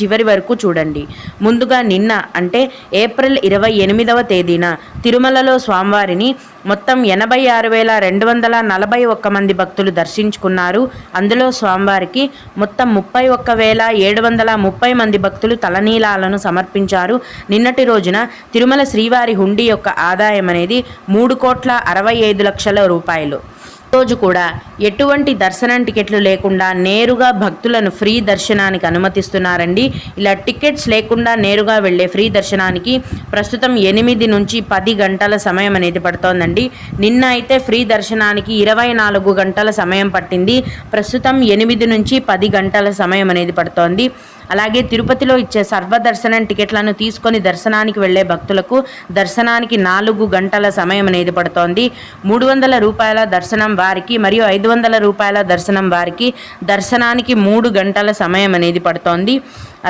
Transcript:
చివరి వరకు చూడండి. ముందుగా నిన్న అంటే ఏప్రిల్ 28వ తేదీన తిరుమలలో స్వామివారిని మొత్తం 86,241 మంది భక్తులు దర్శించుకున్నారు. అందులో స్వామివారికి మొత్తం 31,730 మంది భక్తులు తలనీలాలను సమర్పించారు. నిన్నటి రోజున తిరుమల శ్రీవారి హుండీ యొక్క ఆదాయం అనేది 3,65,00,000 రూపాయలు. రోజు కూడా ఎటువంటి దర్శనం టికెట్లు లేకుండా నేరుగా భక్తులను ఫ్రీ దర్శనానికి అనుమతిస్తున్నారండి. ఇలా టికెట్స్ లేకుండా నేరుగా వెళ్ళే ఫ్రీ దర్శనానికి ప్రస్తుతం 8 నుంచి 10 గంటల సమయం అనేది పడుతోందండి. నిన్న అయితే ఫ్రీ దర్శనానికి 24 గంటల సమయం పట్టింది. ప్రస్తుతం 8 నుంచి 10 గంటల సమయం అనేది పడుతోంది. అలాగే తిరుపతిలో ఇచ్చే సర్వదర్శనం టికెట్లను తీసుకొని దర్శనానికి వెళ్లే భక్తులకు దర్శనానికి 4 గంటల సమయం అనేది పడుతోంది. 300 రూపాయల దర్శనం వారికి మరియు 500 రూపాయల దర్శనం వారికి దర్శనానికి 3 గంటల సమయం అనేది పడుతోంది.